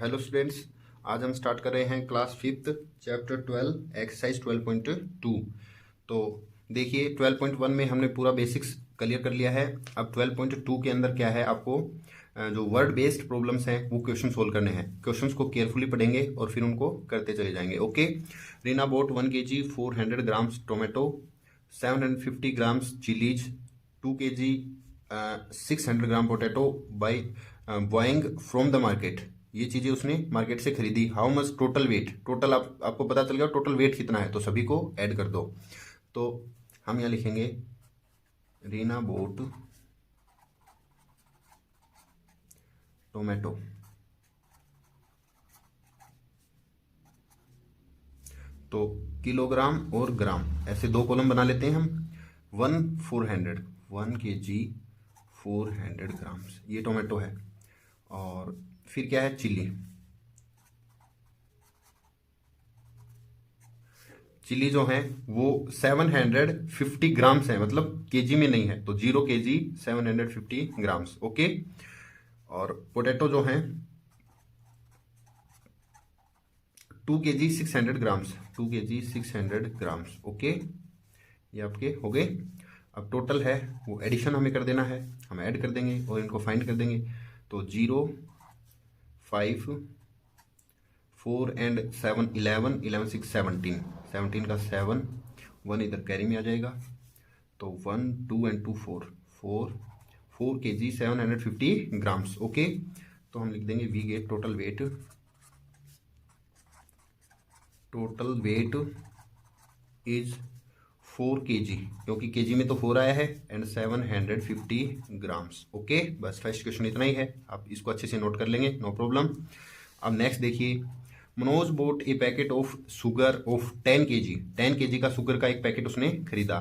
Hello students, आज हम start कर रहे हैं क्लास फिफ्थ चैप्टर 12 एक्सरसाइज 12.2। तो देखिए 12.1 में हमने पूरा बेसिक्स क्लियर कर लिया है। अब 12.2 के अंदर क्या है, आपको जो वर्ड बेस्ड प्रॉब्लम्स हैं वो क्वेश्चन सोल्व करने हैं। क्वेश्चंस को केयरफुली पढ़ेंगे और फिर उनको करते चले जाएंगे। Okay. Reena boat 1 kg 400 grams tomato, 750 grams chillies, 2 kg 600 gram potato by buying from the market. ये चीजें उसने मार्केट से खरीदी। How much total weight, total आपको पता चल गया टोटल वेट कितना है, तो सभी को ऐड कर दो। तो हम यहाँ लिखेंगे रीना बोट टोमेटो। तो किलोग्राम और ग्राम ऐसे दो कॉलम बना लेते हैं हम। 1 kg 400 ग्राम्स ये टोमेटो है। और फिर क्या है, चिली। चिली जो है वो 750 ग्राम्स है, मतलब केजी में नहीं है, तो 0 kg 750 ग्राम्स। ओके। और पोटैटो जो है 2 kg 600 grams, 2 kg 600 grams. Okay, ये आपके हो गए। अब टोटल है वो एडिशन हमें कर देना है, हम ऐड कर देंगे और इनको फाइंड कर देंगे। तो 0 5 4 एंड 7 11 11 6 17 17 का 7 1 इधर कैरी में आ जाएगा। तो 1 2 एंड 2 4 kg 750 ग्राम्स। ओके। तो हम लिख देंगे we get total weight is 4 kg, क्योंकि केजी में तो 4 आया है, एंड 750 ग्राम्स। ओके, बस फर्स्ट क्वेश्चन इतना ही है, आप इसको अच्छे से नोट कर लेंगे, नो प्रॉब्लम। अब नेक्स्ट देखिए, Manoj boat A packet of sugar of 10 kg, 10 kg का शुगर का एक पैकेट उसने खरीदा।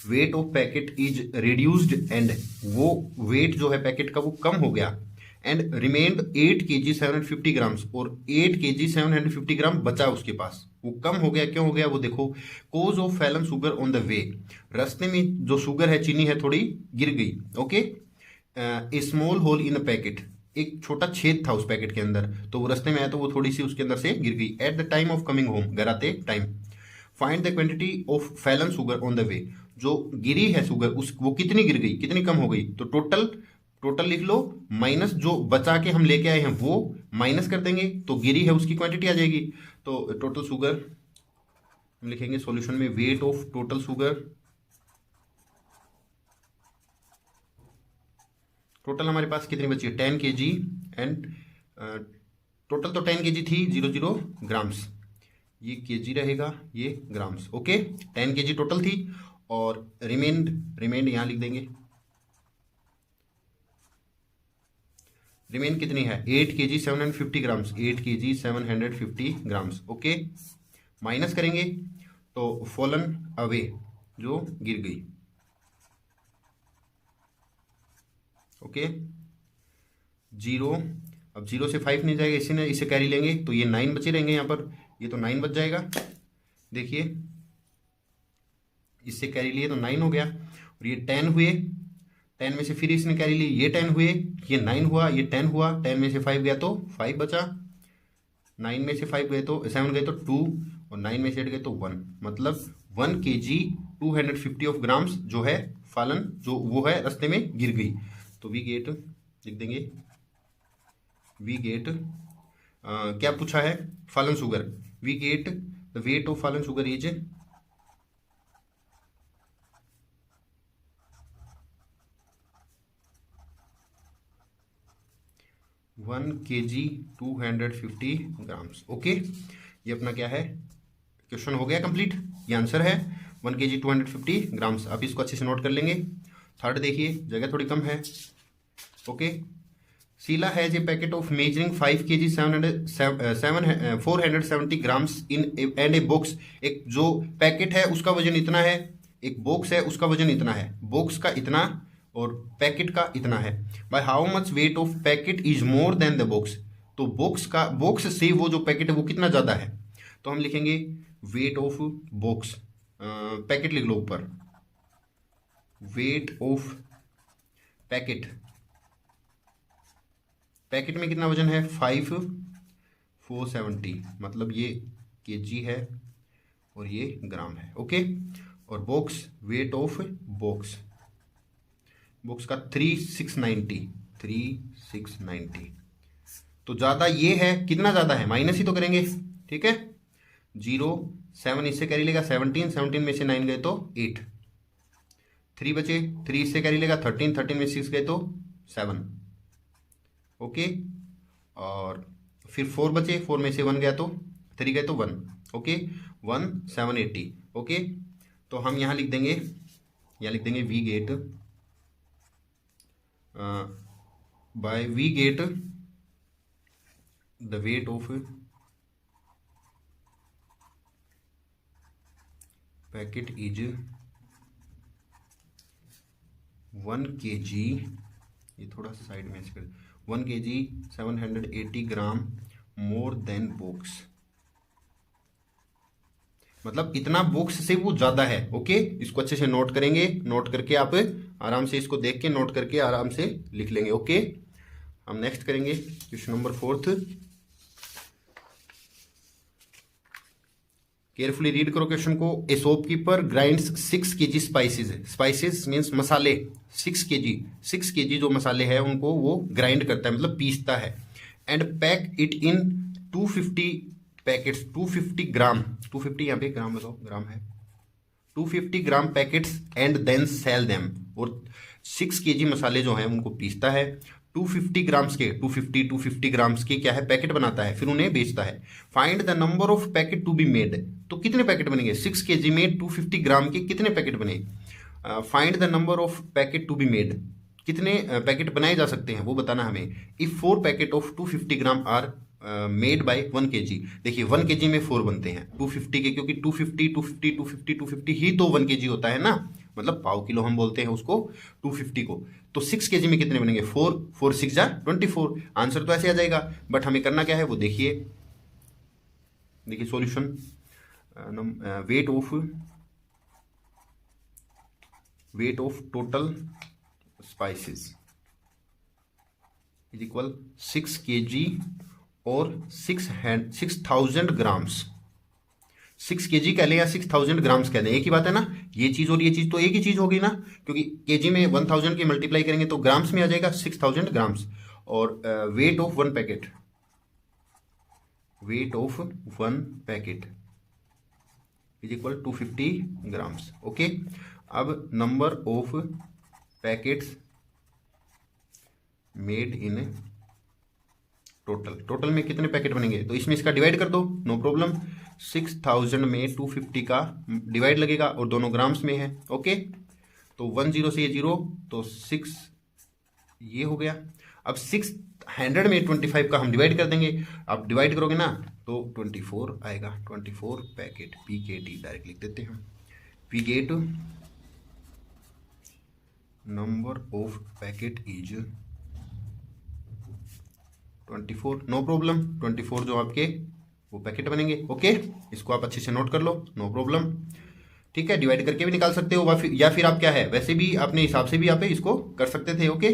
Wait of packet is reduced and वो वेट जो है पैकेट का वो कम हो गया, एंड रिमेन्ड 8 kg 750 ग्राम्स, और 8 kg 750 ग्राम बचा उसके पास। वो कम हो गया, क्यों हो गया वो देखो। Cause of fallen sugar on the way, रास्ते में जो शुगर है, चीनी है, थोड़ी गिर गई। ओके। ए स्मॉल होल इन पैकेट, एक छोटा छेद था उस पैकेट के अंदर, तो वो रास्ते में आया तो वो थोड़ी सी उसके अंदर से गिर गई। At the time of coming home, घर आते time. Find the quantity of fallen sugar on the वे, जो गिरी है शुगर उस वो कितनी गिर गई, कितनी कम हो गई। तो टोटल लिख लो, माइनस जो बचा के हम लेके आए हैं वो माइनस कर देंगे, तो गिरी है उसकी क्वांटिटी आ जाएगी। तो टोटल शुगर हम लिखेंगे सॉल्यूशन में weight of total sugar. Total हमारे पास कितनी बची है, 10 kg, एंड टोटल तो 10 kg थी, 00 ग्राम्स। ये केजी रहेगा, ये ग्राम्स। ओके, 10 kg टोटल थी, और रिमेंड यहां लिख देंगे। रिमेन कितनी है, 8 kg 750 grams, 8 kg 750 grams. Okay, minus करेंगे तो फॉलन अवे, जो गिर गई। ओके, 0, अब 0 से 5 नहीं जाएगा, इसे कैरी लेंगे तो ये 9 बचे रहेंगे यहाँ पर, ये तो 9 बच जाएगा। देखिए इससे कैरी लिए तो 9 हो गया, और ये 10 हुए, 10 में से फिर इसने कैरी ली, ये 10 हुए, ये 9 हुआ, ये 10 हुआ, 10 में से 5 गया तो 5 बचा, 9 में से 5 गए तो 7 गए तो 2, और 9 में से 8 गए तो 1, मतलब 1 kg 250 ऑफ ग्राम्स जो है फलन, जो वो है रास्ते में गिर गई। तो वी गेट लिख देंगे, वी गेट क्या पूछा है, फलन sugar. We get the weight of फलन sugar is 1 kg 250 grams. Okay, ये अपना क्या है, क्वेश्चन हो गया कंप्लीट, ये आंसर है 1 kg 250 ग्राम्स। आप इसको अच्छे से नोट कर लेंगे। थर्ड देखिए, जगह थोड़ी कम है। Okay, Sheela has a packet of measuring 5 kg 470 grams in and a box, एक जो पैकेट है उसका वजन इतना है, एक बॉक्स है उसका वजन इतना है, बॉक्स का इतना और पैकेट का इतना है। By how much wait of packet is more than the box, तो बॉक्स से वो जो पैकेट है वो कितना ज़्यादा है। तो हम लिखेंगे वेट ऑफ बॉक्स, पैकेट लिख लो ऊपर, वेट ऑफ पैकेट, पैकेट में कितना वजन है 5 470, मतलब ये केजी है और ये ग्राम है। ओके, और box, weight of box, box का 3690। तो ज़्यादा ये है, कितना ज़्यादा है, माइनस ही तो करेंगे, ठीक है। 0, 7 इससे कैरी लेगा 17, 17 में से 9 गए तो 8, 3 बचे, 3 इससे कैरी लेगा 13, 13 में 6 गए तो 7। ओके, और फिर 4 बचे, 4 में से 1 गया तो 3 गए तो 1। ओके, 1 780। ओके, तो हम यहाँ लिख देंगे, we get by we get the weight of packet is 1 kg, ये थोड़ा साइड में कर, 1 kg 780 ग्राम मोर देन बॉक्स, मतलब इतना बॉक्स से वो ज़्यादा है। ओके, इसको अच्छे से नोट करेंगे, नोट करके आप आराम से इसको देख के नोट करके आराम से लिख लेंगे। ओके, हम नेक्स्ट करेंगे क्वेश्चन नंबर 4। केयरफुली रीड करो क्वेश्चन को। ए shopkeeper grinds 6 kg spices, spices means मसाले, 6 kg जो मसाले हैं उनको वो ग्राइंड करता है, मतलब पीसता है। And pack it in 250 packets, 250 gram, 250 यहाँ पे ग्राम बताओ, ग्राम है, 250 gram packets and then sell them, और 6 kg मसाले जो हैं उनको पीसता है, 250 ग्राम्स के 250 ग्राम्स के क्या है पैकेट बनाता है, फिर उन्हें बेचता है। Find the number of packet to be made, तो कितने पैकेट बनेंगे, 6 kg में 250 ग्राम के कितने पैकेट बने। Find the number of packet to be made, कितने पैकेट बनाए जा सकते हैं वो बताना हमें। If 4 packet of 250 gram are made by 1 kg, देखिए 1 kg में 4 बनते हैं 250 के, क्योंकि 250 ही तो 1 kg होता है ना, मतलब पाव किलो हम बोलते हैं उसको 250 को। तो 6 kg में कितने बनेंगे, 4, 4 6 जा 24। आंसर तो ऐसे आ जाएगा, बट हमें करना क्या है वो देखिए, solution. Weight of total spices is equal 6 kg और 6000 ग्राम्स, 6 kg कह लें या 6000 ग्राम्स कह लें, एक ही बात है ना, ये चीज़ और ये चीज़ तो एक ही चीज़ होगी ना, क्योंकि केजी में 1000 के मल्टीप्लाई करेंगे तो ग्राम्स में आ जाएगा 6000 ग्राम्स। और weight of 1 packet, is equal 250 grams. Okay, अब number of packets made in total में कितने पैकेट बनेंगे, तो इसमें इसका डिवाइड कर दो, नो प्रॉब्लम। 6000 में 250 का डिवाइड लगेगा और दोनों ग्राम्स में है। ओके, तो 10 से ये 0 तो 6 ये हो गया। अब 600 में 25 का हम डिवाइड कर देंगे, आप डिवाइड करोगे ना तो 24 आएगा, 24 पैकेट, PKT डायरेक्ट लिख देते हैं। We get number of packet is 24, no problem, 24 जो आपके वो पैकेट बनेंगे। ओके, इसको आप अच्छे से नोट कर लो, नो प्रॉब्लम। ठीक है, डिवाइड करके भी निकाल सकते हो या फिर आप क्या है वैसे भी अपने हिसाब से भी आप इसको कर सकते थे। ओके,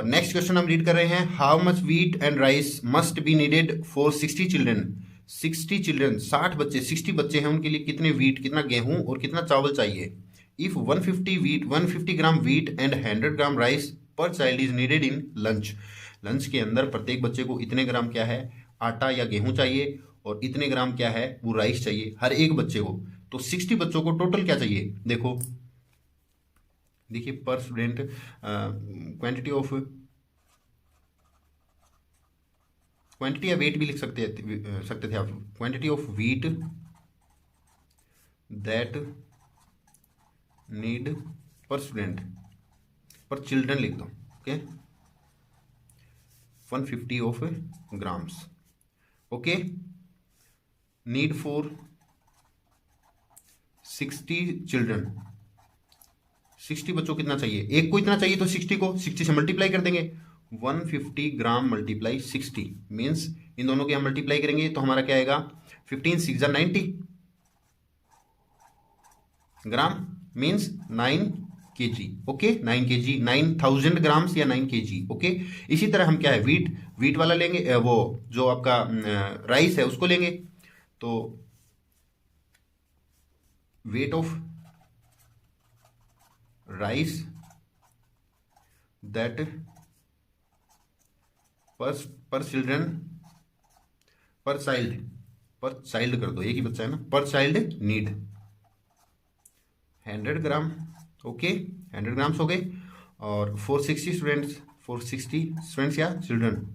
नेक्स्ट क्वेश्चन हम रीड कर रहे हैं। How much wheat and rice must be needed for 60 children, 60 children 60 बच्चे, 60 बच्चे हैं उनके लिए कितने व्हीट, कितना गेहूं और कितना चावल चाहिए। If 150 gram wheat and 100 gram rice per child is needed in lunch, lunch के अंदर प्रत्येक बच्चे को इतने ग्राम क्या है आटा या गेहूं चाहिए और इतने ग्राम क्या है वो राइस चाहिए हर एक बच्चे को। तो 60 बच्चों को टोटल क्या चाहिए, देखिए पर स्टूडेंट क्वांटिटी या वेट भी लिख सकते थे आप, quantity of wheat that need पर स्टूडेंट, पर चिल्ड्रन लिख दो। Okay, 150 of grams. Okay, need for 60 children, 60 बच्चों कितना चाहिए, एक को इतना चाहिए तो 60 को 60 से मल्टीप्लाई कर देंगे। 150 ग्राम मल्टीप्लाई 60 मीन्स इन दोनों के हम मल्टीप्लाई करेंगे तो हमारा क्या आएगा 15 6 90 gram means 9 KG, okay 9 KG, 9000 grams या 9 केजी, ओके। इसी तरह हम क्या है वीट वाला लेंगे, वो जो आपका राइस है उसको लेंगे, तो वेट ऑफ राइस दैट पर चिल्ड्रन पर चाइल्ड कर दो, एक ही बच्चा है ना, पर चाइल्ड नीड 100 ग्राम, ओके 100 ग्राम्स हो गए। और 460 स्टूडेंट्स या चिल्ड्रन,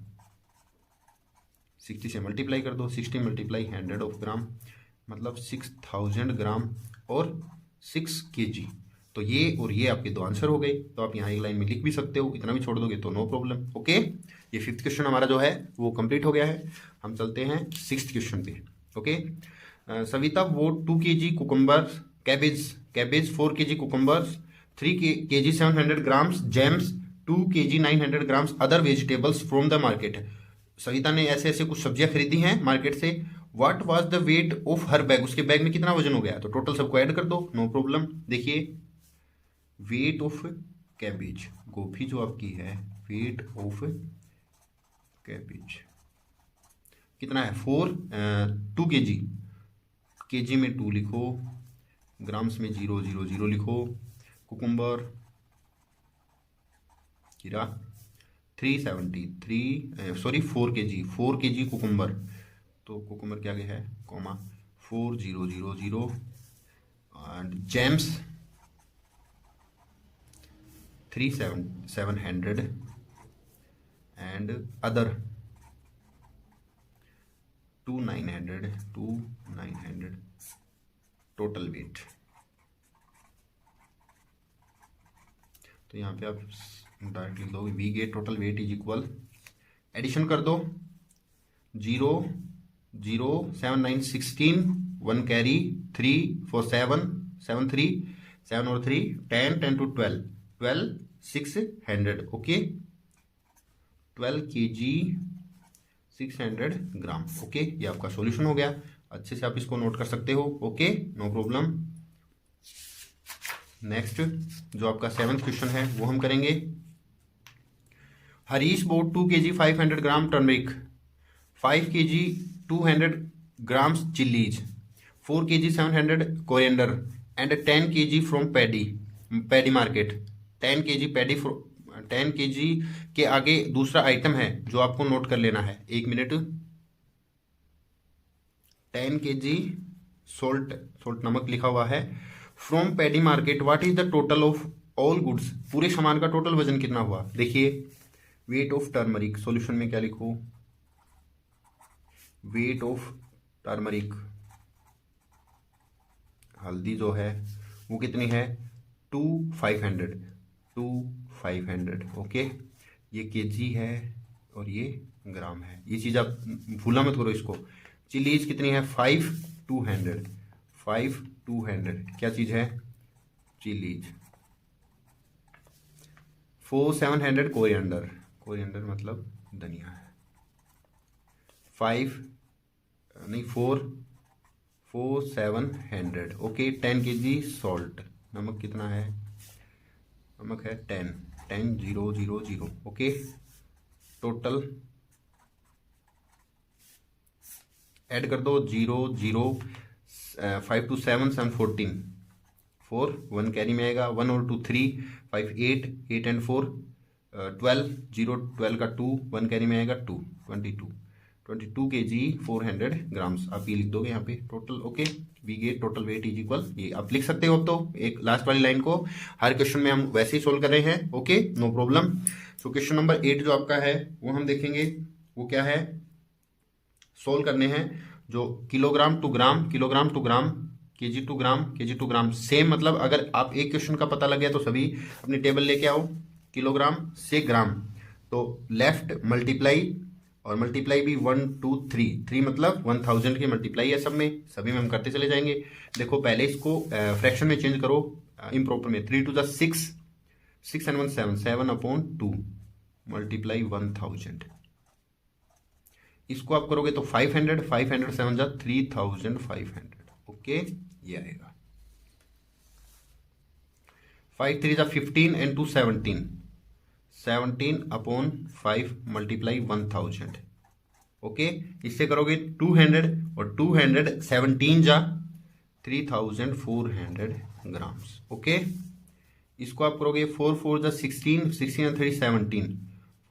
60 से मल्टीप्लाई कर दो, 60 मल्टीप्लाई 100 ऑफ ग्राम मतलब 6000 ग्राम और 6 केजी। तो ये और ये आपके दो आंसर हो गए। तो आप यहाँ एक लाइन में लिख भी सकते हो, इतना भी छोड़ दोगे तो नो प्रॉब्लम, ओके। ये 5th क्वेश्चन हमारा जो है वो कंप्लीट हो गया है। हम चलते हैं 6th क्वेश्चन पे, ओके। सविता वो 2 kg cucumber cabbage 4 kg cucumbers 3 kg 700 grams James 2 kg 900 grams other vegetables from the market. Savita ने ऐसे ऐसे कुछ सब्जियां खरीदी हैं मार्केट से। What was the weight of her bag, उसके बैग में कितना वजन हो गया, तो टोटल सबको ऐड कर दो, नो प्रॉब्लम। देखिए वेट ऑफ कैबेज, गोभी जो आपकी है, वेट ऑफ कैबेज कितना है 2 kg, केजी में 2 लिखो, ग्राम्स में 000 लिखो। कुकुम्बर किरा 4 kg कुकुम्बर, तो कुकुम्बर क्या है comma 4000 and James 700 and other 900 total weight. तो यहाँ पे आप डायरेक्ट लिख दोगे we get total weight is equal, addition कर दो 0 0 7 9 16 1 कैरी 3 4 7 7 3 7 और 3 10 10 to 12 600, okay 12 kg 600 gram, okay. ये आपका सॉल्यूशन हो गया, अच्छे से आप इसको नोट कर सकते हो, ओके नो प्रॉब्लम। नेक्स्ट जो आपका 7th क्वेश्चन है वो हम करेंगे। Harish boat 2 kg 500 gram turmeric 5 kg 200 grams chillies 4 kg 700 coriander and 10 kg from paddy market. 10 kg के आगे दूसरा आइटम है जो आपको नोट कर लेना है, 1 मिनट। 10 kg सोल्ट नमक लिखा हुआ है from paddy market. What is the total of all goods, पूरे सामान का टोटल वजन कितना हुआ। देखिए वेट ऑफ टर्मरिक, सॉल्यूशन में क्या लिखो, वेट ऑफ टर्मरिक, हल्दी जो है वो कितनी है 2500, ओके। ये केजी है और ये ग्राम है, ये चीज़ आप भूला मत करो इसको। चिलीज कितनी है 5200, क्या चीज़ है चिलीज। 4700 कोरिएंडर मतलब धनिया है। 4700, ओके। 10 kg सॉल्ट, नमक कितना है, नमक है 10,000, ओके। टोटल ऐड कर दो 0 0 5 to 7 7 14 4 1 कैरी में आएगा 1 और 2 3 5 8 एंड 4 12 0 12 का 2 1 कैरी में आएगा 2 22 kg 400 ग्राम्स। आप ये लिख दोगे यहाँ पे total, okay. We get total weight is equal, ये आप लिख सकते हो। अब तो एक लास्ट वाली लाइन को हर क्वेश्चन में हम वैसे ही सोल्व कर रहे हैं, okay no problem. So question number 8 जो आपका है वो हम देखेंगे, वो क्या है, सोल्व करने हैं जो kilogram to gram, KG to gram same. मतलब अगर आप एक क्वेश्चन का पता लग गया तो सभी अपनी टेबल लेके आओ, किलोग्राम से ग्राम, तो लेफ्ट मल्टीप्लाई और मल्टीप्लाई भी 1 2 3 मतलब 1000 की मल्टीप्लाई है सब में, सभी में हम करते चले जाएंगे। देखो पहले इसको फ्रैक्शन में चेंज करो, इम्प्रॉपर में 3 to the 6 and 1 7 7/2 मल्टीप्लाई 1000। इसको आप करोगे तो 500 7 जा 3500, ओके ये आएगा 5 3 जा 15 एंड 2 17, 17 अपॉन 5 मल्टीप्लाई 1000। ओके, इससे करोगे 200 और 217 जा 3400 ग्राम्स। ओके, इसको आप करोगे 4 4 जा 16, 16 and 3 17,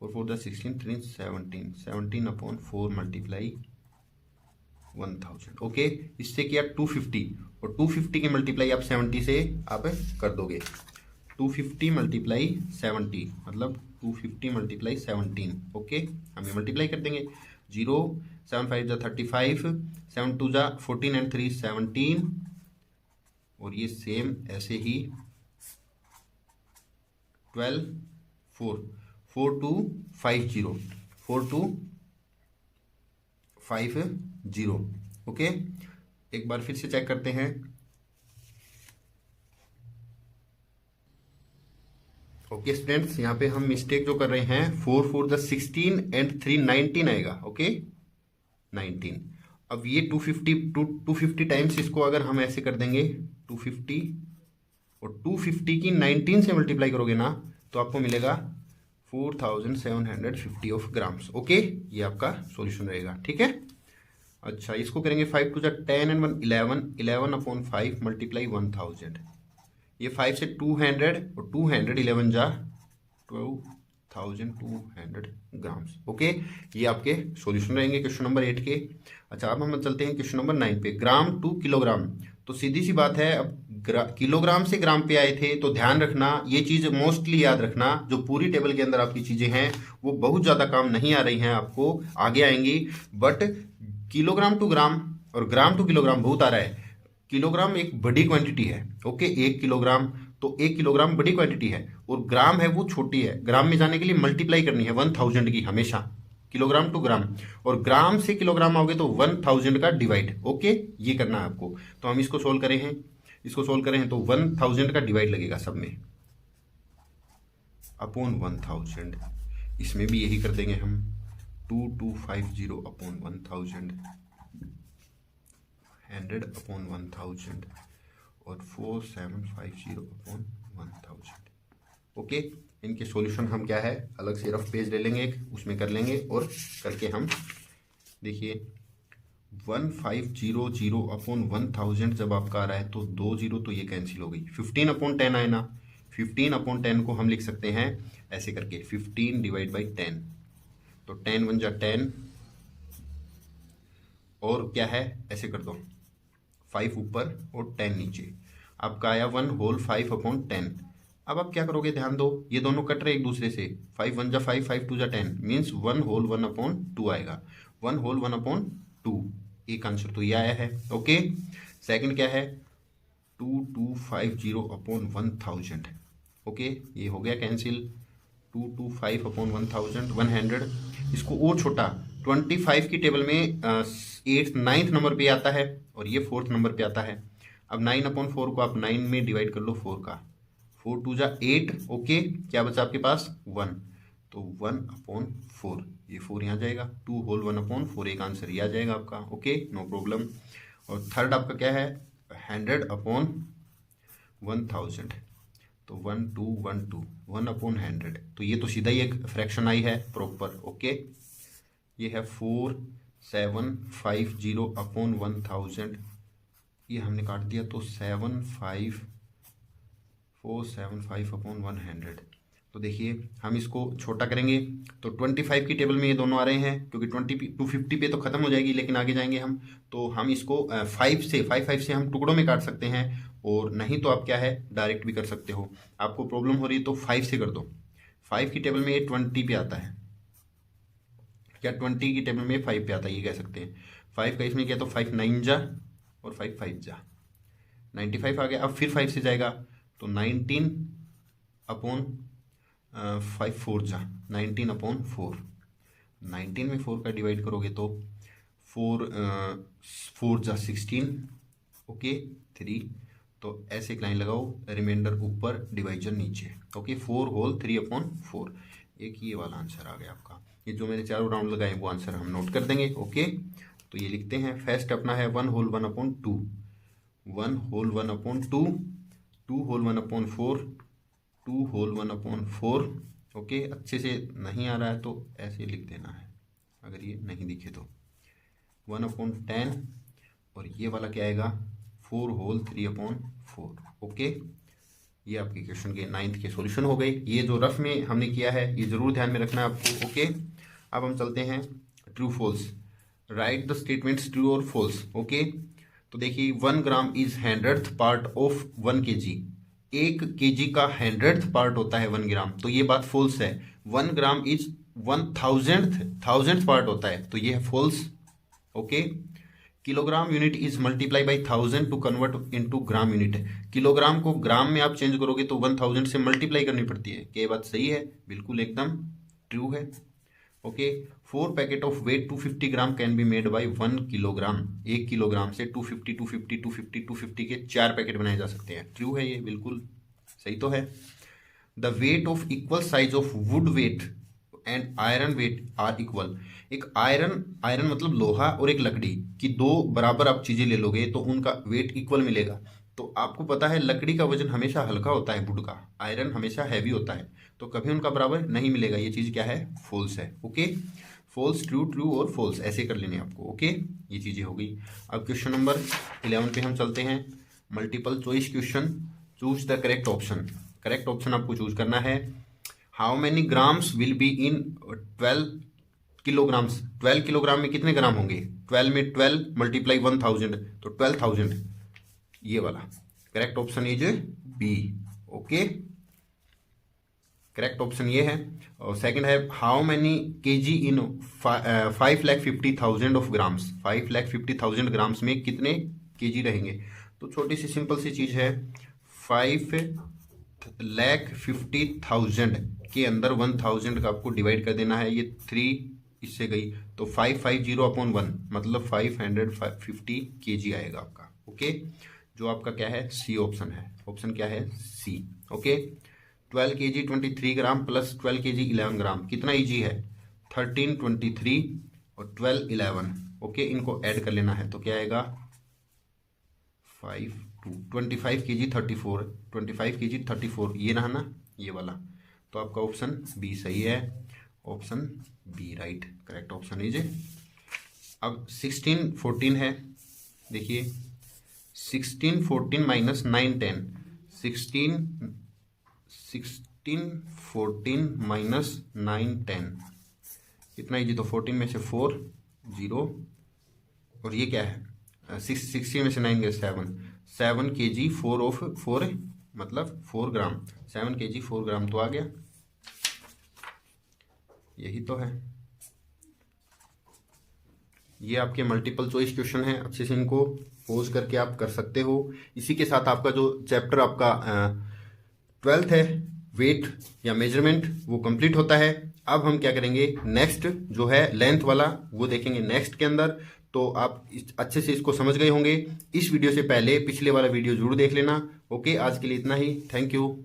4 4 जा 16, 3 17, 17 अपॉन 4 मल्टीप्लाई 1000। ओके, इससे किया 250 और 250 की मल्टीप्लाई आप 70 से आप कर दोगे। 250 मल्टीप्लाई 70 मतलब 250 मल्टीप्लाई 17। ओके, हम ये मल्टीप्लाई कर देंगे। 0 7 5 जा 35, 7 2 जा 14 एंड 3 17, और ये सेम ऐसे ही 12 4 4 2 5 0, 4 2 5 0। ओके, एक बार फिर से चेक करते हैं। ओके स्टूडेंट्स, यहाँ पे हम मिस्टेक जो कर रहे हैं 4 4 द 16 एंड 3 19 आएगा। ओके 19। अब ये 250 टाइम्स इसको अगर हम ऐसे कर देंगे 250 और 250 की 19 से मल्टीप्लाई करोगे ना तो आपको मिलेगा 4750 ऑफ ग्राम्स। ओके, ये आपका सॉल्यूशन रहेगा। ठीक है, अच्छा इसको करेंगे 5 2 जा 10 एंड 1 11, 11 अपॉन 5 मल्टीप्लाई 1000। ये 5 से 200 और 211 जा 12200 ग्राम्स। ओके, ये आपके सॉल्यूशन रहेंगे क्वेश्चन नंबर 8 के। अच्छा, अब हम चलते हैं क्वेश्चन नंबर 9 पे। ग्राम टू किलोग्राम, तो सीधी सी बात है, अब किलोग्राम से ग्राम पे आए थे तो ध्यान रखना ये चीज़ मोस्टली याद रखना, जो पूरी टेबल के अंदर आपकी चीज़ें हैं वो बहुत ज़्यादा काम नहीं आ रही हैं, आपको आगे आएंगी, बट किलोग्राम टू ग्राम और ग्राम टू किलोग्राम बहुत आ रहा है। किलोग्राम एक बड़ी क्वांटिटी है। ओके, 1 किलोग्राम, तो 1 किलोग्राम बड़ी क्वांटिटी है और ग्राम है वो छोटी है। ग्राम में जाने के लिए मल्टीप्लाई करनी है 1000 की हमेशा, किलोग्राम टू ग्राम, और ग्राम से किलोग्राम आओगे तो 1000 का डिवाइड। ओके, ये करना है आपको। तो हम इसको सोल्व करें हैं, इसको सोल्व करें हैं तो 1000 का डिवाइड लगेगा सब में अपॉन 1000। इसमें भी यही कर देंगे हम 2250 अपॉन 1000, 100 अपॉन 1000 और 4750 अपॉन 1000। ओके, इनके सॉल्यूशन हम क्या है अलग से रफ पेज ले लेंगे एक, उसमें कर लेंगे और करके हम देखिए 1500 अपॉन 1000 जब आपका आ रहा है तो 2 0 तो ये कैंसिल हो गई। 15 अपॉन 10 आए ना, 15 अपॉन 10 को हम लिख सकते हैं ऐसे करके 15 डिवाइड बाई 10, तो 10 1 जा 10 और क्या है ऐसे कर दो 5 ऊपर और 10 नीचे, आपका आया 1 होल 5 अपॉन 10। अब आप क्या करोगे ध्यान दो, ये दोनों कट रहे एक दूसरे से, 5 1 जा 5, 5 2 जा 10 मीन्स 1 होल 1 अपॉन 2 आएगा, 1 होल 1 अपॉन 2। एक आंसर तो ये आया है। ओके, सेकंड क्या है 2250 अपॉन 1000। ओके, ये हो गया कैंसिल, 225 अपॉन 1000 100। इसको और छोटा 25 की टेबल में 9th नंबर पे आता है और ये 4th नंबर पे आता है। अब 9 अपॉन 4 को आप 9 में डिवाइड कर लो 4 का, 4 2 जा 8। ओके, क्या बचा आपके पास 1, तो 1 अपॉन 4, ये 4 यहाँ जाएगा, 2 होल 1 अपॉन 4, एक आंसर ये आ जाएगा आपका। Okay, no problem. और थर्ड आपका क्या है 100 अपॉन 1000, तो 1 2 1 2, 1 अपॉन 100, तो ये तो सीधा ही एक फ्रैक्शन आई है प्रॉपर। ओके, ये है 4750 अपॉन 1000, ये हमने काट दिया तो 75475 अपॉन 100। तो देखिए हम इसको छोटा करेंगे तो 25 की टेबल में ये दोनों आ रहे हैं, क्योंकि 250 पे तो खत्म हो जाएगी, लेकिन आगे जाएंगे हम तो हम इसको 5 से हम टुकड़ों में काट सकते हैं, और नहीं तो आप क्या है डायरेक्ट भी कर सकते हो। आपको प्रॉब्लम हो रही है तो 5 से कर दो। 5 की टेबल में ये 20 पे आता है, क्या 20 की टेबल में 5 पे आता है ये कह सकते हैं। 5 का इसमें किया तो 5 9 जा और 5 5 जा 95 आ गया। अब फिर 5 से जाएगा तो 19 अपॉन 5 4 जा 19 अपॉन 4, 19 में 4 का डिवाइड करोगे तो 4 जा 16। ओके 3, तो ऐसे एक लाइन लगाओ, रिमाइंडर ऊपर डिवाइजन नीचे। ओके, 4 होल 3 अपॉन 4, एक ये वाला आंसर आ गया आपका। ये जो मैंने चारों राउंड लगाए वो आंसर हम नोट कर देंगे। ओके, तो ये लिखते हैं फर्स्ट अपना है 1 whole 1 upon 2, 1 whole 1 upon 2, 2 whole 1 upon 4, 2 whole 1/4। Okay, अच्छे से नहीं आ रहा है तो ऐसे लिख देना है, अगर ये नहीं दिखे तो 1/10, और ये वाला क्या आएगा 4 होल 3/4। ओके, ये आपके क्वेश्चन के 9th के सॉल्यूशन हो गए। ये जो रफ में हमने किया है ये जरूर ध्यान में रखना है आपको। ओके, अब हम चलते हैं true false. Write the statements true और फॉल्स। ओके, तो देखिए 1 gram is 100th part of 1 kg। 1 kg का 100th पार्ट होता है 1 ग्राम, तो ये बात फॉल्स है। 1 ग्राम इज 1000th पार्ट होता है, तो ये है false. Okay, kilogram unit is multiply by 1000 to convert into gram unit. Kilogram को ग्राम में आप चेंज करोगे तो 1000 से मल्टीप्लाई करनी पड़ती है। क्या ये बात सही है? बिल्कुल एकदम ट्रू है। Okay, 4 packet of weight 250 gram can be made by 1 kilogram. 1 kilogram से 250 के 4 पैकेट बनाए जा सकते हैं। ट्रू है ये, बिल्कुल सही तो है। The weight of equal size of wood weight and iron weight are equal. एक आयरन मतलब लोहा और एक लकड़ी की दो बराबर आप चीजें ले लोगे तो उनका वेट इक्वल मिलेगा। तो आपको पता है लकड़ी का वजन हमेशा हल्का होता है वुड का, आयरन हमेशा हैवी होता है, तो कभी उनका बराबर नहीं मिलेगा। ये चीज क्या है? फॉल्स है। ओके, फॉल्स ट्रू, ट्रू और फॉल्स ऐसे कर लेने आपको। ओके, ये चीजें हो गई। अब क्वेश्चन नंबर 11 पे हम चलते हैं। Multiple choice question. Choose the correct option. Correct option आपको चूज करना है। How many grams will be in 12 kilograms. 12 kilogram में कितने ग्राम होंगे? 12 में 12 मल्टीप्लाई 1000 तो 12,000। ये वाला correct option is B. Okay, correct option ये है। और सेकंड है how many KG in 5,50,000 of grams. 5,50,000 grams में कितने केजी रहेंगे? तो छोटी सी सिंपल सी चीज है, 5,50,000 के अंदर 1000 का आपको डिवाइड कर देना है। ये 3 इससे गई तो 550/1 मतलब 550 केजी आएगा आपका। ओके, जो आपका क्या है? सी ऑप्शन है। ऑप्शन क्या है? C. Okay, 12 kg 23 gram plus 12 kg 11 gram कितना इजी है? 13 23 और 12 11। ओके, इनको ऐड कर लेना है तो क्या आएगा? 5 2 25 kg 34, 25 kg 34 ये रहा ना, ये वाला। तो आपका ऑप्शन बी सही है। Option B right, correct option is. अब 16 14 है। देखिए 16 14 माइनस 9 10। 16 14 माइनस 9 10 कितना इजी? तो 14 में से 4 0 और ये क्या है? 60 में से 9 गए 7 kg 4 ऑफ 4 मतलब 4 ग्राम। 7 kg 4 ग्राम तो आ गया, यही तो है। ये आपके मल्टीपल चॉइस क्वेश्चन है, अच्छे से इनको पोज करके आप कर सकते हो। इसी के साथ आपका जो चैप्टर आपका 12th है वेट या मेजरमेंट वो कंप्लीट होता है। अब हम क्या करेंगे, नेक्स्ट जो है लेंथ वाला वो देखेंगे नेक्स्ट के अंदर। तो आप अच्छे से इसको समझ गए होंगे। इस वीडियो से पहले पिछले वाला वीडियो जरूर देख लेना। ओके, आज के लिए इतना ही। Thank you.